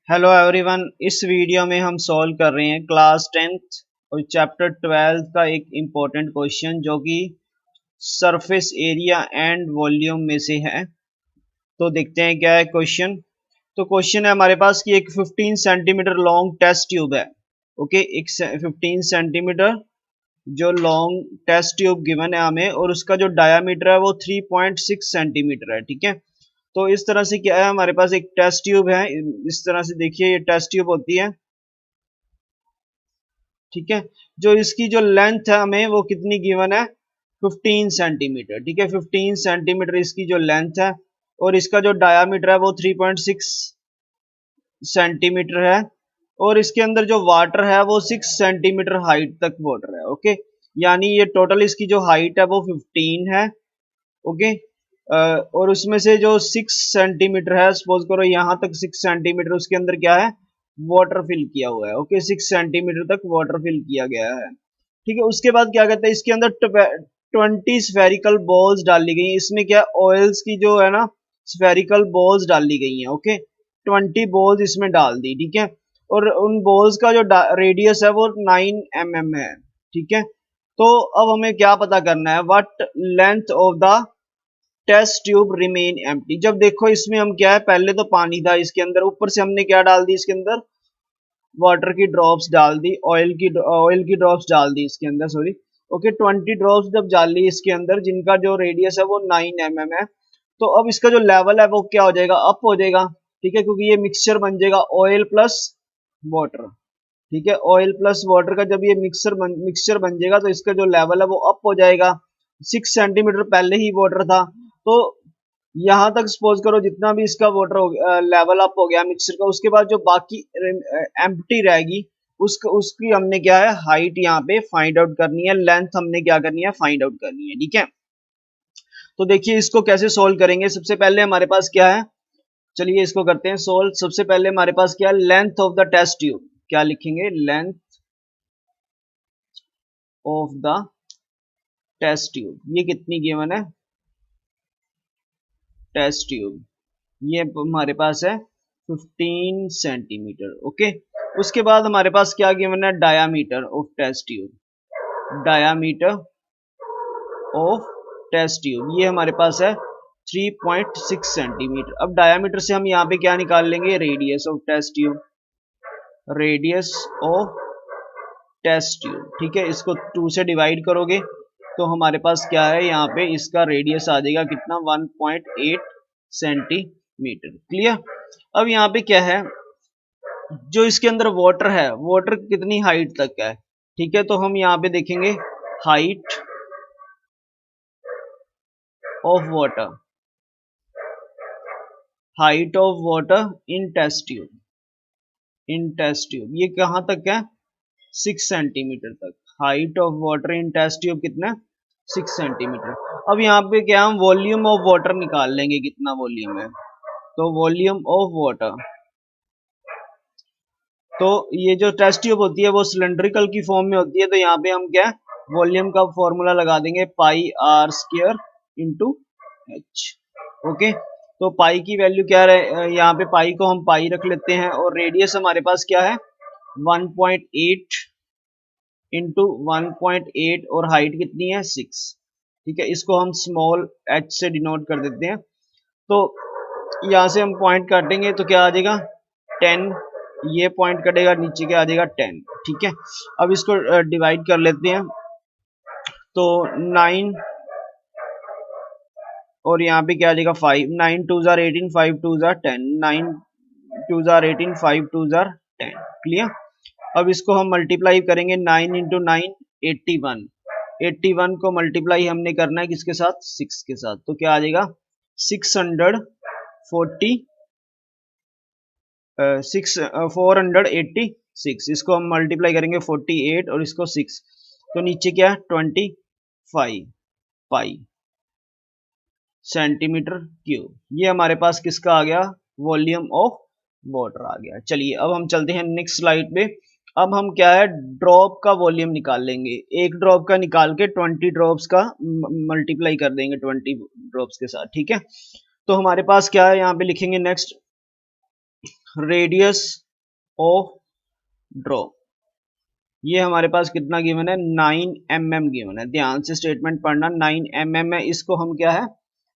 Hello everyone. इस video में हम सॉल्व कर रहे हैं क्लास 10th और चैप्टर 12 का एक इम्पोर्टेंट क्वेश्चन जो कि सरफेस एरिया एंड वॉल्यूम में से है। तो देखते हैं क्या है क्वेश्चन। तो क्वेश्चन है हमारे पास कि एक 15 सेंटीमीटर लॉन्ग टेस्ट ट्यूब है। ओके, एक 15 सेंटीमीटर जो लॉन्ग टेस्ट ट्यूब गिवन है हमें और उसका जो डायामीटर है वो 3.6 सेंटीमीटर है। ठीक है, तो इस तरह से क्या है, हमारे पास एक टेस्ट ट्यूब है। इस तरह से देखिए, ये टेस्ट ट्यूब होती है। ठीक है, जो इसकी जो लेंथ है हमें वो कितनी गिवन है, 15 सेंटीमीटर। ठीक है, 15 सेंटीमीटर इसकी जो लेंथ है और इसका जो डायामीटर है वो 3.6 सेंटीमीटर है और इसके अंदर जो वाटर है वो 6 सेंटीमीटर हाइट तक वाटर है। ओके, यानी ये टोटल इसकी जो हाइट है वो 15 है। ओके, और उसमें से जो 6 सेंटीमीटर है, सपोज करो यहाँ तक 6 सेंटीमीटर उसके अंदर क्या है, वाटर फिल किया हुआ है। ओके, 6 सेंटीमीटर तक वाटर फिल किया गया है। ठीक है, उसके बाद क्या कहते हैं, इसके अंदर 20 स्फेरिकल बॉल्स डाली गई हैं। इसमें क्या ऑयल्स की जो है ना स्फेरिकल बॉल्स डाली गई हैं। ओके, 20 बॉल्स इसमें डाल दी। ठीक है, और उन बॉल्स का जो रेडियस है वो 9 mm है। ठीक है, तो अब हमें क्या पता करना है, what length of the test tube remain empty. जब देखो इसमें हम क्या है, पहले तो पानी था इसके अंदर, ऊपर से हमने क्या डाल दी इसके अंदर, वाटर की ड्रॉप्स डाल दी, ऑयल की ड्रॉप्स डाल दी इसके अंदर, सॉरी। ओके, 20 ड्रॉप्स जब डाल ली इसके अंदर जिनका जो रेडियस है वो 9 mm है, तो अब इसका जो लेवल है वो क्या हो जाएगा, अप हो जाएगा। ठीक है, क्योंकि ये मिक्सचर बन जाएगा ऑयल प्लस वाटर। ठीक है, ऑयल प्लस वाटर का जब ये मिक्सचर बन जाएगा तो इसका जो लेवल है वो अप हो जाएगा। 6 सेंटीमीटर पहले ही वाटर था, तो यहाँ तक सपोज करो जितना भी इसका वाटर लेवल अप हो गया मिक्सचर का, उसके बाद जो बाकी एम्प्टी रहेगी उसकी हमने क्या है, हाइट यहाँ पे फाइंड आउट करनी है, लेंथ हमने क्या करनी है, फाइंड आउट करनी है। ठीक है, तो देखिए इसको कैसे सोल्व करेंगे। सबसे पहले हमारे पास क्या है, चलिए इसको करते हैं सोल्व। सबसे पहले हमारे पास क्या है, length of the test tube. क्या लिखेंगे, length of the test tube. ये कितनी गिवन है, टेस्ट ट्यूब ये हमारे पास है 15 सेंटीमीटर। ओके, उसके बाद हमारे पास क्या गिवन है, diameter of test tube. Diameter of test tube ये हमारे पास है 3.6 सेंटीमीटर। अब डायामीटर से हम यहाँ पे क्या निकाल लेंगे, radius of test tube. Radius of test tube. ठीक है, इसको 2 से डिवाइड करोगे तो हमारे पास क्या है, यहाँ पे इसका रेडियस आ जाएगा कितना, 1.8 सेंटीमीटर। क्लियर। अब यहाँ पे क्या है, जो इसके अंदर वाटर है, वाटर कितनी हाइट तक है। ठीक है, तो हम यहाँ पे देखेंगे height of water, height of water in test tube. In test tube ये कहाँ तक है, 6 सेंटीमीटर तक। Height of water in test tube कितना, 6 सेंटीमीटर। अब यहाँ पे क्या हम वॉल्यूम ऑफ वाटर निकाल लेंगे, कितना वॉल्यूम है, तो वॉल्यूम ऑफ वाटर। तो ये जो टेस्ट ट्यूब होती है वो सिलेंड्रिकल की फॉर्म में होती है, तो यहाँ पे हम क्या वॉल्यूम का फॉर्मूला लगा देंगे, pi r square into h. Okay, तो पाई की वैल्यू क्या है, यहाँ पे पाई को हम पाई रख लेते हैं और रेडियस हमारे पास क्या है 1.8 इंटू 1.8 और हाइट कितनी है 6। ठीक है, इसको हम स्मॉल एच से डिनोट कर देते हैं। तो यहाँ से हम पॉइंट काटेंगे तो क्या आ जाएगा 10, ये पॉइंट कटेगा नीचे क्या आ जाएगा 10। ठीक है, अब इसको डिवाइड कर लेते हैं तो 9 और यहाँ पे क्या आ जाएगा 5, 9 2 jar 18, 5 2 jar 10, 9 2 jar 18, 5 2 jar 10। Clear. अब इसको हम मल्टीप्लाई करेंगे, 9 इंटू 9 81, 81 को मल्टीप्लाई हमने करना है किसके साथ, 6 के साथ, तो क्या आ जाएगा 640 486। इसको हम मल्टीप्लाई करेंगे 48 और इसको 6, तो नीचे क्या 25 पाई सेंटीमीटर क्यूब। ये हमारे पास किसका आ गया, वॉल्यूम ऑफ वाटर आ गया। चलिए अब हम चलते हैं नेक्स्ट स्लाइड पे। अब हम क्या है, ड्रॉप का वॉल्यूम निकाल लेंगे। एक ड्रॉप का निकाल के 20 ड्रॉप्स का मल्टीप्लाई कर देंगे 20 ड्रॉप्स के साथ। ठीक है, तो हमारे पास क्या है, यहाँ पे लिखेंगे नेक्स्ट रेडियस ऑफ ड्रॉप, ये हमारे पास कितना गिवन है, 9 mm गिवन है। ध्यान से स्टेटमेंट पढ़ना, 9 mm है, इसको हम क्या है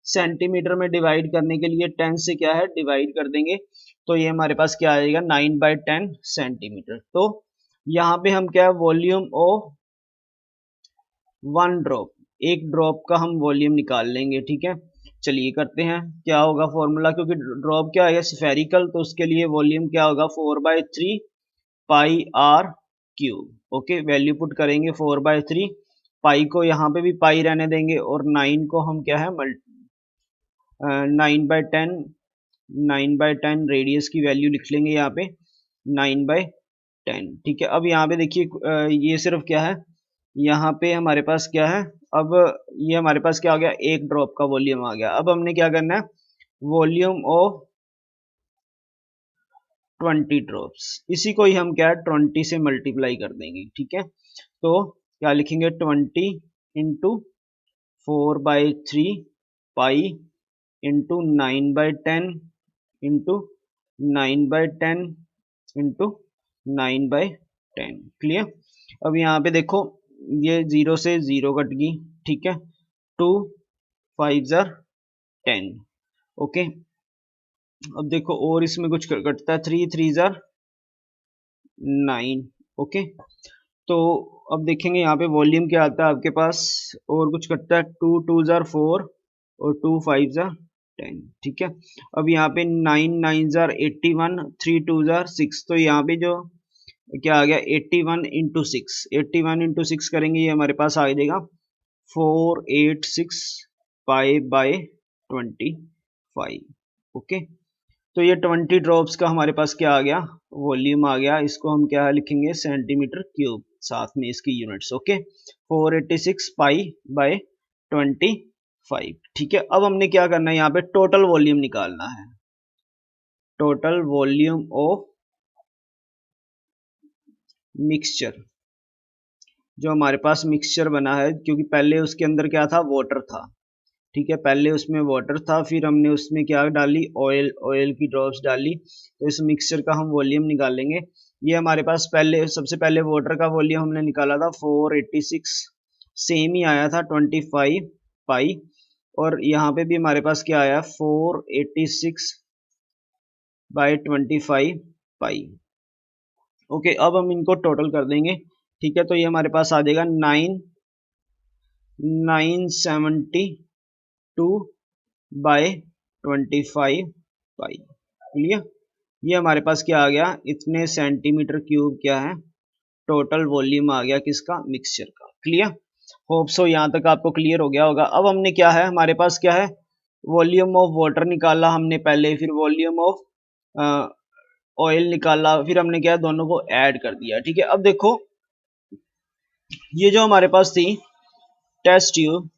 सेंटीमीटर में डिवाइड करने के लिए 10 से क्या है डिवाइड कर देंगे, तो ये हमारे पास क्या आएगा 9/10 सेंटीमीटर। तो यहाँ पे हम क्या है वॉल्यूम ऑफ वन ड्रॉप, एक ड्रॉप का हम वॉल्यूम निकाल लेंगे, ठीक है। चलिए करते हैं, क्या होगा फॉर्मूला, क्योंकि ड्रॉप क्या है स्फेरिकल, तो उसके लिए वॉल्यूम क्या होगा 4/3 pi r cube. Okay, value put करेंगे 4/3, पाई को यहाँ पे भी पाई रहने देंगे और 9 को हम क्या है 9/10, 9/10 रेडियस की वैल्यू लिख लेंगे यहाँ पे 9/10, ठीक है। अब यहाँ पे देखिए ये सिर्फ क्या है, यहाँ पे हमारे पास क्या है, अब ये हमारे पास क्या हो गया एक ड्रॉप का वॉल्यूम आ गया। अब हमने क्या करना है वॉल्यूम ऑफ 20 ड्रॉप्स, इसी को ही हम क्या है 20 से मल्टीप्लाई कर देंगे, ठीक है। तो क्या लिखेंगे 20 into 4/3 pi into 9/10 into 9/10 into 9/10, clear. अब यहाँ पे देखो ये 0 से 0 कट गई, ठीक है, 2 5 जार 10, ओके। अब देखो और इसमें कुछ कटता है, 3 3 जार 9, ओके। तो अब देखेंगे यहाँ पे वॉल्यूम क्या आता है आपके पास, और कुछ कटता है 2 2 जार 4 और 2 5 जार 10, ठीक है। अब यहाँ पे 9 9 जार 81, 3 2 जार 6, तो यहाँ पे जो क्या आ गया 81 इंटू 6, 81 इंटू 6 करेंगे, ये हमारे पास आ जाएगा 486 पाई बाय 25, ओके। तो ये 20 ड्रॉप्स का हमारे पास क्या आ गया वॉल्यूम आ गया, इसको हम क्या लिखेंगे सेंटीमीटर क्यूब, साथ में इसकी यूनिट्स, ओके। 486 पाई बाय 25, ठीक है। अब हमने क्या करना है यहाँ पे टोटल वॉल्यूम निकालना है, टोटल वॉल्यूम ऑफ मिक्सचर, जो हमारे पास मिक्सचर बना है, क्योंकि पहले उसके अंदर क्या था वाटर था, ठीक है, पहले उसमें वाटर था, फिर हमने उसमें क्या डाली ऑयल, ऑयल की ड्रॉप्स डाली, तो इस मिक्सचर का हम वॉल्यूम निकालेंगे। ये हमारे पास पहले सबसे पहले वाटर का वॉल्यूम हमने निकाला था 486, सेम ही आया था 25 पाई, और यहाँ पे भी हमारे पास क्या आया 486/25 पाई, ओके। अब हम इनको टोटल कर देंगे, ठीक है, तो ये हमारे पास आ जाएगा 9,972/25 पाई, क्लियर। ये हमारे पास क्या आ गया इतने सेंटीमीटर क्यूब क्या है टोटल वॉल्यूम आ गया किसका मिक्सचर का, क्लियर। होप सो यहाँ तक आपको क्लियर हो गया होगा। अब हमने क्या है हमारे पास क्या है वॉल्यूम ऑफ वाटर निकाला हमने पहले, फिर वॉल्यूम ऑफ ऑयल निकाला, फिर हमने क्या दोनों को ऐड कर दिया, ठीक है। अब देखो ये जो हमारे पास थी टेस्ट ट्यूब,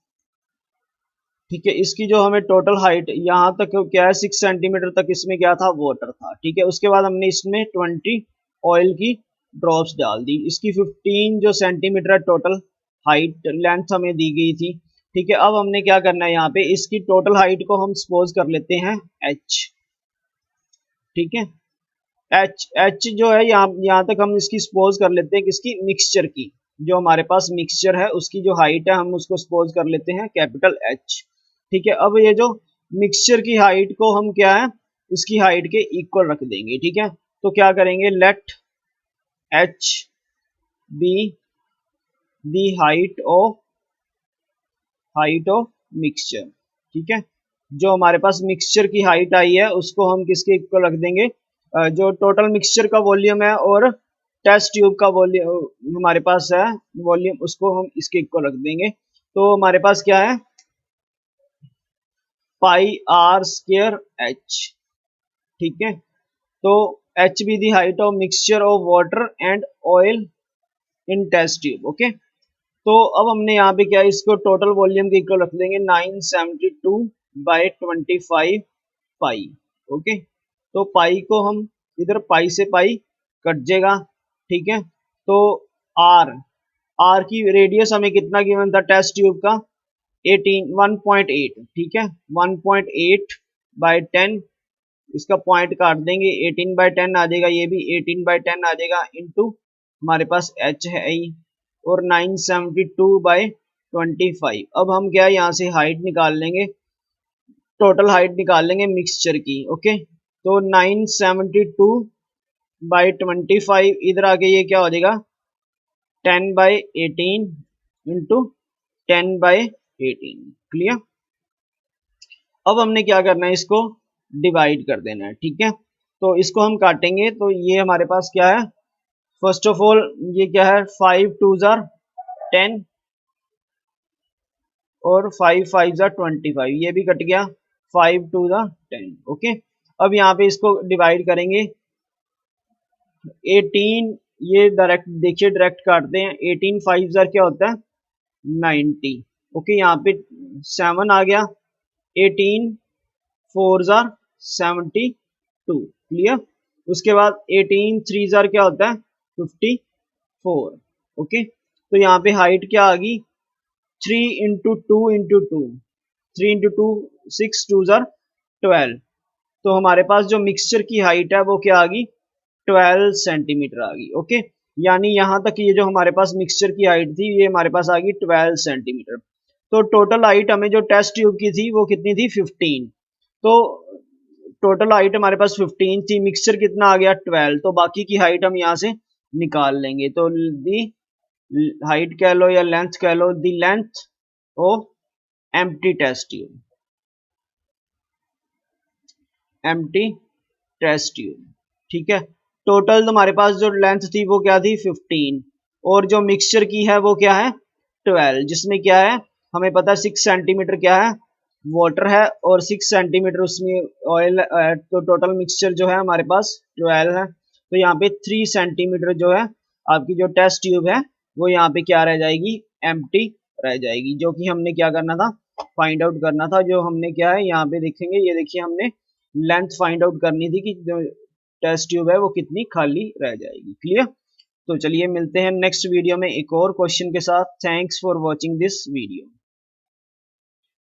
ठीक है, इसकी जो हमें टोटल हाइट यहाँ तक क्या है 6 सेंटीमीटर तक इसमें क्या था वाटर था, ठीक है। उसके बाद हमने इसमें 20 ऑयल की ड्रॉप्स डाल दी, इसकी 15 जो सेंटीमीटर टोटल हाइट लेंथ हमें दी गई थी, ठीक है। अब हमने क्या करना है यहाँ पे इसकी टोटल हाइट को हम सपोज कर लेते हैं h, ठीक है। एच जो है यहाँ तक हम इसकी सपोज कर लेते हैं किसकी मिक्सचर की, जो हमारे पास मिक्सचर है उसकी जो हाइट है हम उसको सपोज कर लेते हैं कैपिटल एच, ठीक है। अब ये जो मिक्सचर की हाइट को हम क्या है उसकी हाइट के इक्वल रख देंगे, ठीक है। तो क्या करेंगे let h be the height of mixture, ठीक है। जो हमारे पास मिक्सचर की हाइट आई है उसको हम किसके इक्वल रख देंगे जो टोटल मिक्सचर का वॉल्यूम है और टेस्ट ट्यूब का वॉल्यूम हमारे पास है वॉल्यूम, उसको हम इसके इक्वल रख देंगे। तो हमारे पास क्या है पाई आर स्क्वायर एच, ठीक है। तो h be the height of mixture of water and oil in test tube, okay. तो अब हमने यहाँ पे क्या इसको टोटल वॉल्यूम के इक्वल रख देंगे 972/25 पाई, ओके। तो पाई को हम इधर पाई से पाई कट जाएगा, ठीक है। तो आर आर की रेडियस हमें कितना गिवन था टेस्ट ट्यूब का 1.8, ठीक है, 1.8/10 इसका पॉइंट काट देंगे, 18/10 आ जाएगा, ये भी 18/10 आ जाएगा, इंटू हमारे पास h है ही, और 972/25। अब हम क्या है यहाँ से हाइट निकाल लेंगे, टोटल हाइट निकाल लेंगे मिक्सचर की। ओके, तो 972/25 इधर आके ये क्या हो जाएगा, 10/18 इंटू 10/18। क्लियर। अब हमने क्या करना है, इसको डिवाइड कर देना है। ठीक है, तो इसको हम काटेंगे, तो ये हमारे पास क्या है, फर्स्ट ऑफ ऑल ये क्या है, 5 2 10 और 5 5 25, ये भी कट गया, 5 2 10। ओके, अब यहाँ पे इसको डिवाइड करेंगे, 18, ये डायरेक्ट देखिए, डायरेक्ट काटते हैं, 18 5 क्या होता है, 90। ओके, यहाँ पे 7 आ गया, 18 4 72। क्लियर। उसके बाद 18 3 क्या होता है, 54। ओके, तो यहाँ पे हाइट क्या आ गई, 3 × 2 × 2, 3 × 2 6 2 12। तो हमारे पास जो मिक्सचर की हाइट है वो क्या आ गई, 12 सेंटीमीटर आ गई। ओके, यानी यहाँ तक ये जो हमारे पास मिक्सचर की हाइट थी, ये हमारे पास आ गई 12 सेंटीमीटर। तो टोटल हाइट हमें जो टेस्ट ट्यूब की थी वो कितनी थी, 15। तो टोटल हाइट हमारे पास 15 थी, मिक्सचर कितना आ गया, 12। तो बाकी की हाइट हम यहाँ से निकाल लेंगे। तो दी हाइट कह लो या लेंथ कह लो, the length of empty test tube, empty test tube. ठीक है, टोटल हमारे पास जो लेंथ थी वो क्या थी, 15, और जो मिक्सचर की है वो क्या है, 12, जिसमें क्या है, हमें पता है 6 सेंटीमीटर क्या है, वाटर है, और 6 सेंटीमीटर उसमें ऑयल है। तो टोटल मिक्सचर जो है हमारे पास 12 है। तो यहाँ पे 3 सेंटीमीटर जो है आपकी जो टेस्ट ट्यूब है वो यहाँ पे क्या रह जाएगी, एम्प्टी रह जाएगी, जो कि हमने क्या करना था, फाइंड आउट करना था। जो हमने क्या है यहाँ पे देखेंगे, ये देखिए हमने लेंथ फाइंड आउट करनी थी कि जो टेस्ट ट्यूब है वो कितनी खाली रह जाएगी। क्लियर। तो चलिए मिलते हैं नेक्स्ट वीडियो में एक और क्वेश्चन के साथ। Thanks for watching this video.